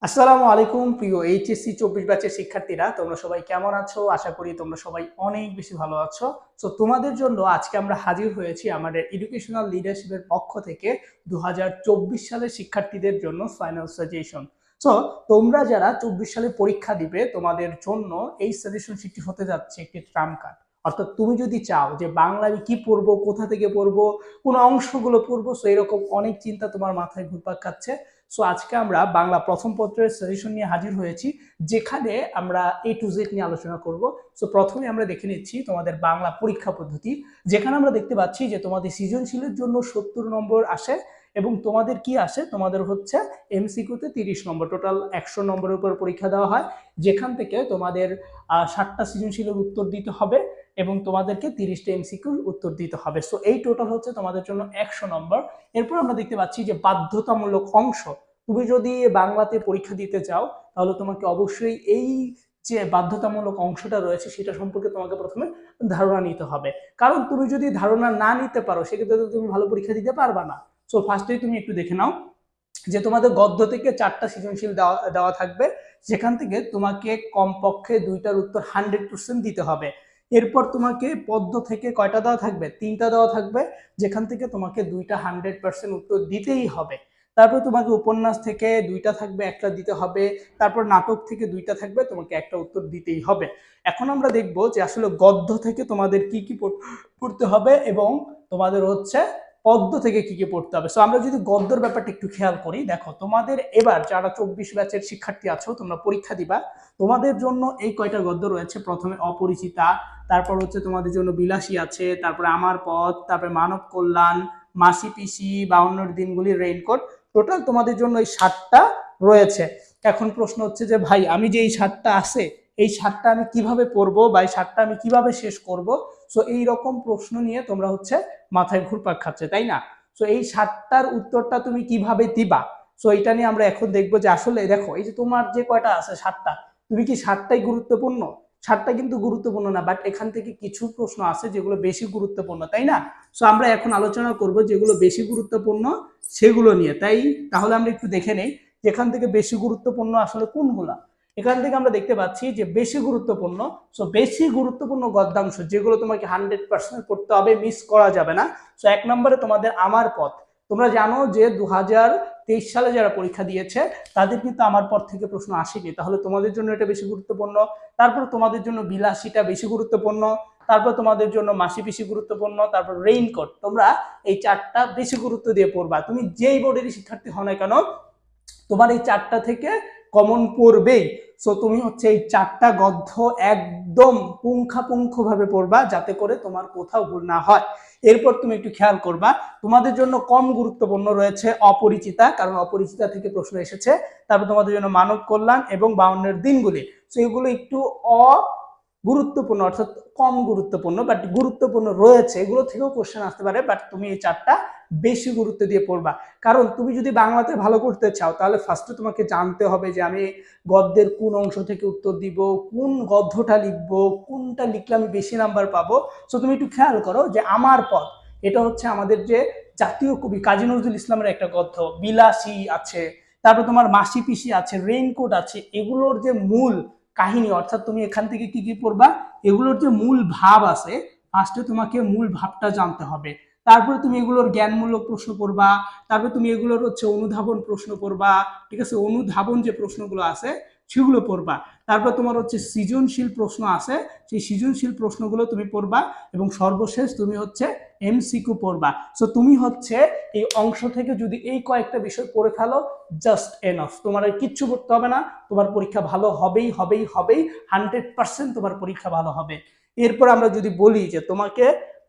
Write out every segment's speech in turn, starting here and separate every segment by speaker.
Speaker 1: আসসালামু আলাইকুম প্রিয় এইচএসসি 24 ব্যাচের শিক্ষার্থীরা, তোমরা সবাই কেমন আছো? আশা করি তোমরা সবাই অনেক বেশি ভালো আছো। সো তোমাদের জন্য আজকে আমরা হাজির হয়েছি আমাদের এডুকেশনাল লিডারশিপের পক্ষ থেকে 2024 সালের শিক্ষার্থীদের জন্য ফাইনাল সাজেশন। সো তোমরা যারা 24 সালে পরীক্ষা দিবে, তোমাদের জন্য এই সাজেশন শিটটি হতে যাচ্ছে একটি ট্রাম্প কার্ড। অর্থাৎ তুমি যদি চাও যে বাংলা আমি কি পড়বো, কোথা থেকে পড়বো, কোন অংশগুলো পড়বো, সো এরকম অনেক চিন্তা তোমার মাথায় ঘুরপাক খাচ্ছে। সো আজকে আমরা বাংলা প্রথম পত্রের সাজেশন নিয়ে হাজির হয়েছি, যেখানে আমরা A to Z নিয়ে আলোচনা করব। সো প্রথমে আমরা দেখে নিচ্ছি তোমাদের বাংলা পরীক্ষা পদ্ধতি, যেখানে আমরা দেখতে পাচ্ছি যে তোমাদের সৃজনশীলের জন্য 70 নম্বর আসে এবং তোমাদের কি আসে, তোমাদের হচ্ছে এমসিকিউতে 30 নম্বর, টোটাল 100 নম্বরের উপর পরীক্ষা দেওয়া হয়, যেখান থেকে তোমাদের 60টা সৃজনশীলের উত্তর দিতে হবে এবং তোমাদেরকে 30টা এমসিকিউর উত্তর দিতে হবে। সো এই টোটাল হচ্ছে তোমাদের জন্য 100 নম্বর। এরপর আমরা দেখতে পাচ্ছি যে বাধ্যতামূলক অংশ। তুমি যদি বাংলাতে পরীক্ষা দিতে চাও, তাহলে তোমাকে অবশ্যই এই যে বাধ্যতামূলক অংশটা রয়েছে সেটা সম্পর্কে তোমাকে প্রথমে ধারণা নিতে হবে। কারণ তুমি যদি ধারণা না নিতে পারো, সেক্ষেত্রে তুমি ভালো পরীক্ষা দিতে পারবা না। সো ফার্স্টেই তুমি একটু দেখে নাও যে তোমাদের গদ্য থেকে 4টা সৃজনশীল দেওয়া থাকবে, যেখান থেকে তোমাকে কমপক্ষে 2টার উত্তর 100% দিতে হবে। এরপর তোমাকে পদ্য থেকে কয়টা দেওয়া থাকবে? 3টা দেওয়া থাকবে, যেখান থেকে তোমাকে 2টা 100% উত্তর দিতেই হবে। তারপর তোমাকে উপন্যাস থেকে 2টা থাকবে, একটা দিতে হবে। তারপর নাটক থেকে 2টা থাকবে, তোমাকে একটা উত্তর দিতেই হবে। এখন আমরা দেখব যে আসলে গদ্য থেকে তোমাদের কি কি পড়তে হবে এবং তোমাদের হচ্ছে পদ্য থেকে কি কি পড়তে হবে। সো আমরা যদি গদ্যর ব্যাপারটা একটু খেয়াল করি, দেখো তোমাদের এবার যারা 24 ব্যাচের শিক্ষার্থী আছো, তোমরা পরীক্ষা দিবা, তোমাদের জন্য এই কয়টা গদ্য রয়েছে। প্রথমে অপরিচিতা, তারপর হচ্ছে তোমাদের জন্য বিলাসী আছে, তারপরে আমার পথ, তারপরে মানব কল্যাণ, মাসি পিসি, 52 দিনগুলির রেইনকোট। টোটাল তোমাদের জন্য এই 7টা রয়েছে। এখন প্রশ্ন হচ্ছে যে ভাই, আমি যে এই 7টা আছে, এই 7টা আমি কিভাবে পড়বো বা এই 7টা আমি কিভাবে শেষ করব? সো এই রকম প্রশ্ন নিয়ে তোমরা হচ্ছে মাথায় ঘুরপাক খাচ্ছে, তাই না? সো এই 7টার উত্তরটা তুমি কিভাবে দিবা? সো এটা নিয়ে আমরা এখন দেখবো যে আসলে দেখো, এই যে তোমার যে কয়টা আছে 7টা, তুমি কি 7টাই গুরুত্বপূর্ণ? 7টা কিন্তু গুরুত্বপূর্ণ না, বাট এখান থেকে কিছু প্রশ্ন আছে যেগুলো বেশি গুরুত্বপূর্ণ, তাই না? সো আমরা এখন আলোচনা করব যেগুলো বেশি গুরুত্বপূর্ণ সেগুলো নিয়ে। তাহলে আমরা একটু দেখে নেই যেখান থেকে বেশি গুরুত্বপূর্ণ আসলে কোনগুলা। এখান থেকে আমরা দেখতে পাচ্ছি যে বেশি গুরুত্বপূর্ণ, সো বেশি গুরুত্বপূর্ণ গদ্যাংশ যেগুলো তোমাকে 100% পড়তে হবে, মিস করা যাবে না। সো 1 নম্বরে তোমাদের আমার পথ। তোমরা জানো যে 2023 সালে যারা পরীক্ষা দিয়েছে তাদের কিন্তু আমার পথ থেকে প্রশ্ন আসেনি, তাহলে তোমাদের জন্য এটা বেশি গুরুত্বপূর্ণ। তারপর তোমাদের জন্য বিলাসীটা বেশি গুরুত্বপূর্ণ, তারপর তোমাদের জন্য মাসি পিসি গুরুত্বপূর্ণ, তারপর রেইনকোট। তোমরা এই 4টা বেশি গুরুত্ব দিয়ে পড়বা। তুমি যেই বোর্ডেরই শিক্ষার্থী হও না কেন, তোমার এই 4টা থেকে কমন পড়বেই। সো তুমি হচ্ছে এই 4টা গদ্য একদম পুঙ্খাপুঙ্খভাবে পড়বা, যাতে করে তোমার কোথাও ভুল না হয়। এরপর তুমি একটু খেয়াল করবা, তোমাদের জন্য কম গুরুত্বপূর্ণ রয়েছে অপরিচিতা, কারণ অপরিচিতা থেকে প্রশ্ন এসেছে। তারপর তোমাদের জন্য মানব কল্যাণ এবং 52 দিনগুলি। সো এগুলো একটু গুরুত্বপূর্ণ, অর্থাৎ কম গুরুত্বপূর্ণ, বাট গুরুত্বপূর্ণ রয়েছে, এগুলো থেকেও কোশ্চেন আসতে পারে। বাট তুমি এই 4টা বেশি গুরুত্ব দিয়ে পড়বা, কারণ তুমি যদি বাংলাতে ভালো করতে চাও, তাহলে ফার্স্টে তোমাকে জানতে হবে যে আমি গদ্যের কোন অংশ থেকে উত্তর দিব, কোন গদ্যটা লিখবো, কোনটা লিখলে আমি বেশি নাম্বার পাবো। সো তুমি একটু খেয়াল করো যে আমার পথ, এটা হচ্ছে আমাদের যে জাতীয় কবি কাজী নজরুল ইসলামের একটা গদ্য। বিলাসী আছে, তারপর তোমার মাসি পিসি আছে, রেইনকোট আছে, এগুলোর যে মূল কাহিনী, অর্থাৎ তুমি এখান থেকে কি কি পড়বা, এগুলোর যে মূল ভাব আছে, ফার্স্টে তোমাকে মূল ভাবটা জানতে হবে। তারপরে তুমি এগুলোর জ্ঞানমূলক প্রশ্ন পড়বা, তারপরে তুমি এগুলোর হচ্ছে অনুধাবন প্রশ্ন পড়বা, ঠিক আছে? অনুধাবন যে প্রশ্নগুলো আছে সেগুলো পড়বা। তারপর তোমার হচ্ছে সৃজনশীল প্রশ্ন আছে, সেই সৃজনশীল প্রশ্নগুলো তুমি পড়বা এবং সর্বশেষ তুমি হচ্ছে এমসিকিউ পড়বা। সো তুমি হচ্ছে এই অংশ থেকে যদি এই কয়েকটা বিষয় পড়ে ফেলো, জাস্ট এনাফ, তোমার আর কিচ্ছু পড়তে হবে না, তোমার পরীক্ষা ভালো হবেই হবেই হবেই, 100% তোমার পরীক্ষা ভালো হবে। এরপর আমরা যদি বলি যে তোমাকে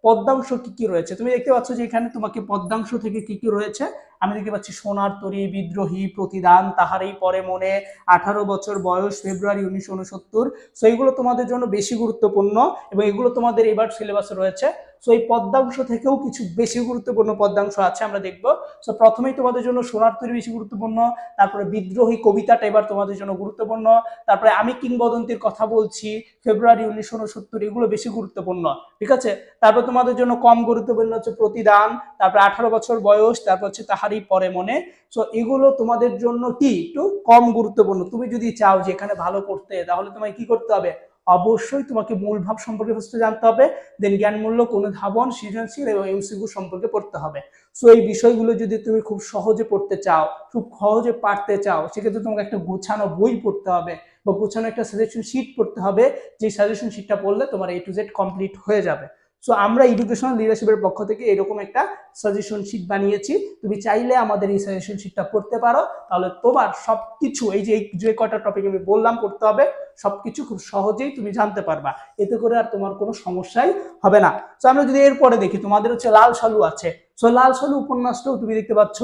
Speaker 1: পদ্মাংশ কি কি রয়েছে, তুমি দেখতে পাচ্ছ যে এখানে তোমাকে পদ্মাংশ থেকে কি কি রয়েছে। আমি দেখতে পাচ্ছি সোনার তরী, বিদ্রোহী, প্রতিদান, তাহারই পরে মনে, 18 বছর বয়স, ফেব্রুয়ারি 1969। সো এইগুলো তোমাদের জন্য বেশি গুরুত্বপূর্ণ এবং এগুলো তোমাদের এবার সিলেবাসে রয়েছে। সো এই পদ্মাংশ থেকেও কিছু বেশি গুরুত্বপূর্ণ পদ্মাংশ আছে আমরা দেখবো। সো প্রথমেই তোমাদের জন্য সোনার তরী বেশি গুরুত্বপূর্ণ, তারপরে বিদ্রোহী কবিতাটা এবার তোমাদের জন্য গুরুত্বপূর্ণ, তারপরে আমি কিংবদন্তির কথা বলছি, ফেব্রুয়ারি 1969, এগুলো বেশি গুরুত্বপূর্ণ, ঠিক আছে। তারপর তোমাদের জন্য কম গুরুত্বপূর্ণ হচ্ছে প্রতিদান, তারপর 18 বছর বয়স, তারপর হচ্ছে তাহারই পরে মনে। সো এগুলো তোমাদের জন্য কি একটু কম গুরুত্বপূর্ণ। তুমি যদি চাও যে এখানে ভালো করতে, তাহলে তোমায় কি করতে হবে, অবশ্যই তোমাকে মূল ভাব সম্পর্কে ফার্স্টে জানতে হবে, দেন জ্ঞানমূলক, অনুধাবন, সৃজনশীল এবং এমসিকিউ সম্পর্কে পড়তে হবে। সো এই বিষয়গুলো যদি তুমি খুব সহজে পড়তে চাও, খুব সহজে পারতে চাও, সেক্ষেত্রে তোমাকে একটা গোছানো বই পড়তে হবে বা গোছানো একটা সাজেশন শিট পড়তে হবে, যে সাজেশন শিটটা পড়লে তোমার A to Z কমপ্লিট হয়ে যাবে। সো আমরা এডুকেশনাল লিডারশিপের পক্ষ থেকে এরকম একটা সাজেশন শিট বানিয়েছি। তুমি চাইলে আমাদের এই সাজেশন শিটটা পড়তে পারো, তাহলে তোমার সবকিছু এই যে কয়টা টপিক আমি বললাম পড়তে হবে, সবকিছু খুব সহজেই তুমি জানতে পারবা, এতে করে আর তোমার কোনো সমস্যাই হবে না। তো আমরা যদি এরপরে দেখি, তোমাদের হচ্ছে লাল সালু আছে। সো লাল সালু উপন্যাসটাও তুমি দেখতে পাচ্ছ,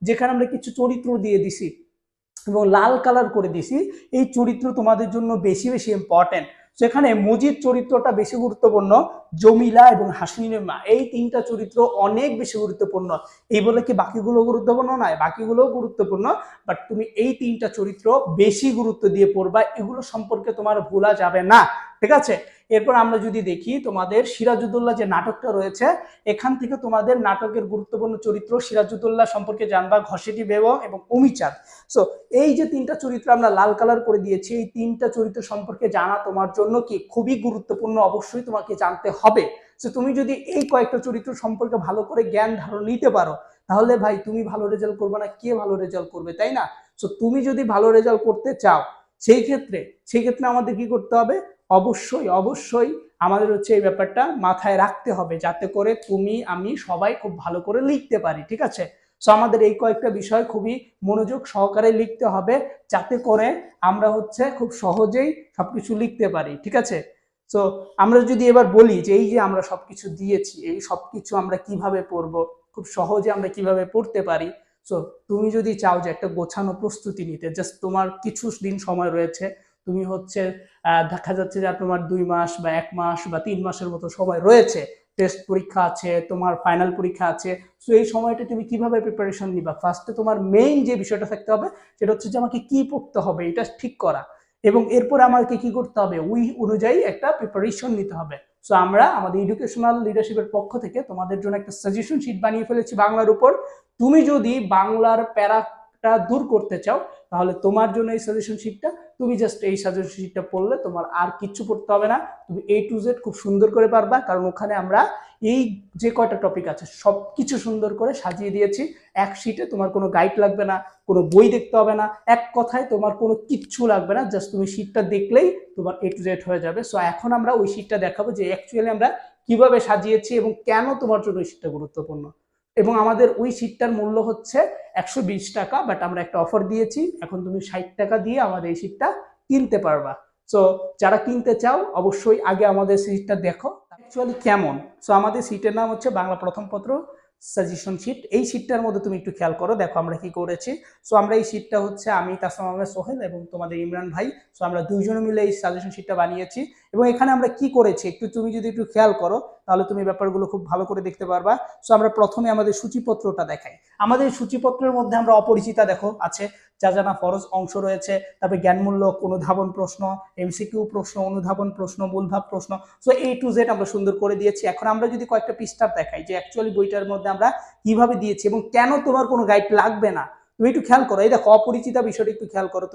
Speaker 1: যেখানে আমরা কিছু চরিত্র দিয়ে দিছি এবং লাল কালার করে দিছি। এই চরিত্র তোমাদের জন্য বেশি বেশি ইম্পর্টেন্ট। সেখানে মজিদ চরিত্রটা বেশি গুরুত্বপূর্ণ, জমিলা এবং হাসিনের মা, এই তিনটা চরিত্র অনেক বেশি গুরুত্বপূর্ণ। এই বলে কি বাকিগুলো গুরুত্বপূর্ণ নয়, বাকিগুলোও গুরুত্বপূর্ণ, বাট তুমি এই তিনটা চরিত্র বেশি গুরুত্ব দিয়ে পড়বা, এগুলো সম্পর্কে তোমার ভোলা যাবে না, ঠিক আছে। এরপর আমরা যদি দেখি তোমাদের সিরাজউদ্দৌলা যে নাটকটা রয়েছে, এখান থেকে তোমাদের নাটকের গুরুত্বপূর্ণ চরিত্র সিরাজউদ্দৌলা সম্পর্কে জানবা, ঘসেটি বেগম এবং অমিচাঁদ। সো এই যে তিনটা চরিত্র আমরা লাল কালার করে দিয়েছি, এই তিনটা চরিত্র সম্পর্কে জানা তোমার জন্য কি খুবই গুরুত্বপূর্ণ, অবশ্যই তোমাকে জানতে হবে। সো তুমি যদি এই কয়েকটা চরিত্র সম্পর্কে ভালো করে জ্ঞান ধারণ নিতে পারো, তাহলে ভাই তুমি ভালো রেজাল্ট করবে না, কে ভালো রেজাল্ট করবে, তাই না? সো তুমি যদি ভালো রেজাল্ট করতে চাও, সেই ক্ষেত্রে আমাদের কি করতে হবে, অবশ্যই অবশ্যই আমাদের হচ্ছে এই ব্যাপারটা মাথায় রাখতে হবে, যাতে করে তুমি আমি সবাই খুব ভালো করে লিখতে পারি, ঠিক আছে। সো আমাদের এই কয়েকটা বিষয় খুবই মনোযোগ সহকারে লিখতে হবে, যাতে করে আমরা হচ্ছে খুব সহজেই সবকিছু লিখতে পারি, ঠিক আছে। সো আমরা যদি এবার বলি যে এই যে আমরা সবকিছু দিয়েছি, এই সবকিছু আমরা কিভাবে পড়বো, খুব সহজে আমরা কিভাবে পড়তে পারি। সো তুমি যদি চাও যে একটা গোছানো প্রস্তুতি নিতে, জাস্ট তোমার কিছু দিন সময় রয়েছে, তুমি হচ্ছে দেখা যাচ্ছে যে তোমার 2 মাস বা 1 মাস বা 3 মাসের মতো সময় রয়েছে, টেস্ট পরীক্ষা আছে, তোমার ফাইনাল পরীক্ষা আছে। সো এই সময়টা তুমি কিভাবে প্রিপারেশন নিবা, ফার্স্টে তোমার মেইন যে বিষয়টা থাকতে হবে সেটা হচ্ছে যে আমাকে কি পড়তে হবে এটা ঠিক করা, এবং এরপরে আমাকে কি করতে হবে, ওই অনুযায়ী একটা প্রিপারেশন নিতে হবে। সো আমরা আমাদের এডুকেশনাল লিডারশিপের পক্ষ থেকে তোমাদের জন্য একটা সাজেশন শিট বানিয়ে ফেলেছি বাংলার উপর। তুমি যদি বাংলার প্যারাটা দূর করতে চাও, তাহলে তোমার জন্য এই সাজেশন শিটটা, তুমি জাস্ট এই সাজেশন শিটটা পড়লে তোমার আর কিচ্ছু পড়তে হবে না, তুমি A to Z খুব সুন্দর করে পারবা, কারণ ওখানে আমরা এই যে কয়টা টপিক আছে সবকিছু সুন্দর করে সাজিয়ে দিয়েছি। এক শিটে তোমার কোনো গাইড লাগবে না, কোনো বই দেখতে হবে না, এক কথায় তোমার কোনো কিচ্ছু লাগবে না, জাস্ট তুমি শিটটা দেখলেই তোমার A to Z হয়ে যাবে। সো এখন আমরা ওই শিটটা দেখাবো যে অ্যাকচুয়ালি আমরা কিভাবে সাজিয়েছি এবং কেন তোমার জন্য ওই শিটটা গুরুত্বপূর্ণ। এবং আমাদের ওই শিটটার মূল্য হচ্ছে 120 টাকা, বাট আমরা একটা অফার দিয়েছি, এখন তুমি 60 টাকা দিয়ে আমাদের এই শিটটা কিনতে পারবা। সো যারা কিনতে চাও অবশ্যই আগে আমাদের শিটটা দেখো অ্যাকচুয়ালি কেমন। সো আমাদের শিটের নাম হচ্ছে বাংলা প্রথম পত্র সাজেশন শিট। এই শিটটার মধ্যে তুমি একটু খেয়াল করো, দেখো আমরা কি করেছি। সো আমরা এই শিটটা হচ্ছে আমি, তাসমাম আহমেদ সোহেল এবং তোমাদের ইমরান ভাই, সো আমরা দুইজনে মিলে এই সাজেশন শিটটা বানিয়েছি। এবং এখানে আমরা কি করেছি তুমি যদি একটু খেয়াল করো, তাহলে তুমি ব্যাপারগুলো খুব ভালো করে দেখতে পারবা। সো আমরা প্রথমে আমাদের সূচিপত্রটা দেখাই। আমাদের সূচিপত্রের মধ্যে আমরা অপরিচিতা দেখো আছে, যা জানা ফরজ অংশ রয়েছে, তারপরে জ্ঞানমূলক, অনুধাবন প্রশ্ন, এমসিকিউ প্রশ্ন, অনুধাবন প্রশ্ন, মূলভাব প্রশ্ন। সো A to Z আমরা সুন্দর করে দিয়েছি। এখন আমরা যদি কয়েকটা পৃষ্ঠা দেখাই যে অ্যাকচুয়ালি বইটার মধ্যে আমরা কিভাবে দিয়েছি এবং কেন তোমার কোনো গাইড লাগবে না, তুমি একটু খেয়াল করো। এই দেখো অপরিচিতা বিষয়টা একটু খেয়াল করো,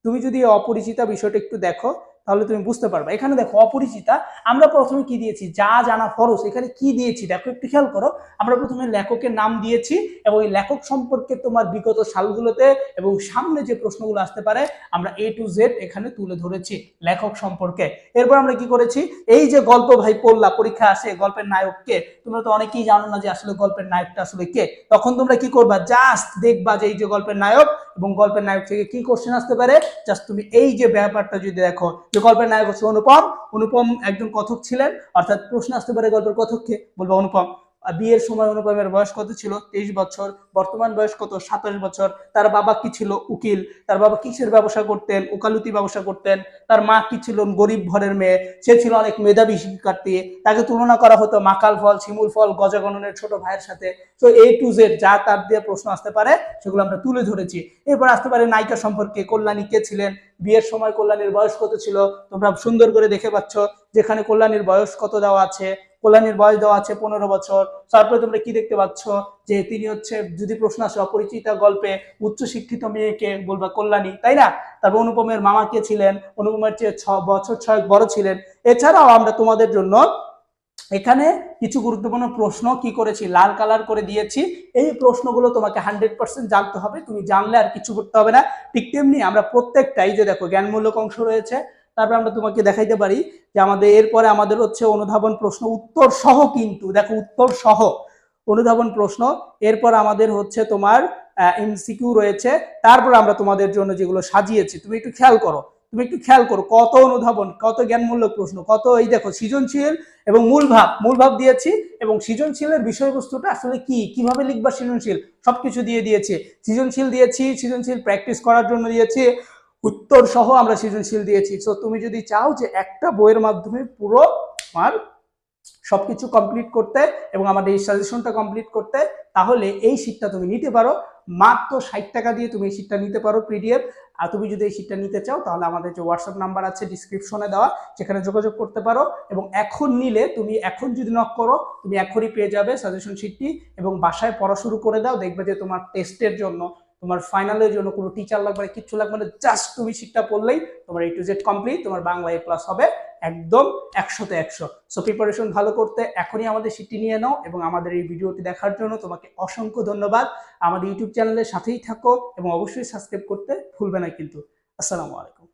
Speaker 1: তুমি যদি অপরিচিতা বিষয়টা একটু দেখো, তাহলে তুমি বুঝতে পারবে। এখানে দেখো অপরিচিতা, আমরা প্রথমে কি দিয়েছি, যা জানা ফরজ, এখানে কি দিয়েছি দেখো একটু খেয়াল করো। আমরা প্রথমে লেখকের নাম দিয়েছি এবং এই লেখক সম্পর্কে তোমার বিগত সালগুলোতে এবং সামনে যে প্রশ্নগুলো আসতে পারে আমরা A to Z এখানে তুলে ধরেছি লেখক সম্পর্কে। এরপর আমরা কি করেছি, এই যে গল্প ভাই পড়লা, পরীক্ষা আসে গল্পের নায়ক কে, তোমরা তো অনেকেই জানো না যে আসলে গল্পের নায়কটা আসলে কে। তখন তোমরা কি করবা, জাস্ট দেখবা যে এই যে গল্পের নায়ক এবং গল্পের নায়ক থেকে কি কোশ্চেন আসতে পারে, জাস্ট তুমি এই যে ব্যাপারটা যদি দেখো যে গল্পের নায়ক হচ্ছে অনুপম, অনুপম একজন কথক ছিলেন, অর্থাৎ প্রশ্ন আসতে পারে গল্পের কথক কে, বলবো অনুপম। বিয়ের সময় অনুপমের বয়স কত ছিল? 23 বছর। বর্তমান বয়স কত? 27 বছর। তার বাবা কি ছিল? উকিল। তার বাবা কিসের ব্যবসা করতেন? ওকালতি ব্যবসা করতেন। তার মা কি ছিল? গরিব ঘরের মেয়ে। সে ছিল অনেক মেধাবী শিক্ষার্থী। তাকে তুলনা করা হতো মাকাল ফল, শিমুল ফল, গজাগণনের ছোট ভাইয়ের সাথে। তো A to Z যা তার দিয়ে প্রশ্ন আসতে পারে সেগুলো আমরা তুলে ধরেছি। এরপর আসতে পারে নায়িকা সম্পর্কে, কল্যাণী কে ছিলেন, বিয়ের সময় কল্যাণীর বয়স কত ছিল, তোমরা সুন্দর করে দেখে পাচ্ছ যেখানে কল্যাণীর বয়স কত দেওয়া আছে, কল্যাণীর বয়স দেওয়া আছে 15 বছর। তারপরে তোমরা কি দেখতে পাচ্ছ যে তিনি হচ্ছে, যদি প্রশ্ন আসে অপরিচিতা গল্পে উচ্চশিক্ষিত মেয়েকে, বলবা কল্যাণী, তাই না? তারপর অনুপমের মামা কে ছিলেন, অনুপমের চেয়ে 6 বছর 6 বড় ছিলেন। এছাড়াও আমরা তোমাদের জন্য এখানে কিছু গুরুত্বপূর্ণ প্রশ্ন কি করেছি, লাল কালার করে দিয়েছি। এই প্রশ্নগুলো তোমাকে 100% জানতে হবে, তুমি জানলে আর কিছু করতে হবে না। ঠিক তেমনি আমরা প্রত্যেকটাই, যে দেখো জ্ঞানমূলক অংশ রয়েছে, তারপর আমরা তোমাকে দেখাইতে পারি যে আমাদের এরপরে আমাদের হচ্ছে অনুধাবন প্রশ্ন উত্তর সহ, কিন্তু দেখো উত্তর সহ অনুধাবন প্রশ্ন। এরপর আমাদের হচ্ছে তোমার এমসিকিউ রয়েছে। তারপর আমরা তোমাদের জন্য যেগুলো সাজিয়েছি, তুমি একটু খেয়াল করো, কত অনুধাবন, কত জ্ঞানমূলক প্রশ্ন, কত এই দেখো সৃজনশীল এবং মূল ভাব দিয়েছি, এবং সৃজনশীলের বিষয়বস্তুটা আসলে কি, কিভাবে লিখবা সৃজনশীল, সবকিছু দিয়ে দিয়েছি। সৃজনশীল দিয়েছি, সৃজনশীল প্র্যাকটিস করার জন্য দিয়েছি, উত্তর সহ আমরা সৃজনশীল দিয়েছি। সো তুমি যদি চাও যে একটা বইয়ের মাধ্যমে পুরো আমার সবকিছু কমপ্লিট করতে এবং আমাদের এই সাজেশনটা কমপ্লিট করতে, তাহলে এই শীটটা তুমি নিতে পারো। মাত্র 60 টাকা দিয়ে তুমি এই শীটটা নিতে পারো পিডিএফ। আর তুমি যদি এই শীটটা নিতে চাও তাহলে আমাদের যে হোয়াটসঅ্যাপ নাম্বার আছে ডিসক্রিপশনে দেওয়া, সেখানে যোগাযোগ করতে পারো। এবং এখন নিলে, তুমি এখন যদি নক করো, তুমি এখনই পেয়ে যাবে সাজেশন শীটটি, এবং বাসায় পড়া শুরু করে দাও। দেখবে যে তোমার টেস্টের জন্য, তোমার ফাইনালের জন্য কোনো টিচার লাগবে না, কিচ্ছু লাগবে না, জাস্ট তুমি শীটটা পড়লেই তোমার A to Z কমপ্লিট, তোমার বাংলা A+ হবে একদম 100-তে 100। সো প্রিপারেশন ভালো করতে এখনই আমাদের শীটটি নিয়ে নাও, এবং আমাদের এই ভিডিওটি দেখার জন্য তোমাকে অসংখ্য ধন্যবাদ। আমাদের ইউটিউব চ্যানেলের সাথেই থাকো এবং অবশ্যই সাবস্ক্রাইব করতে ভুলবে না কিন্তু। আসসালামু আলাইকুম।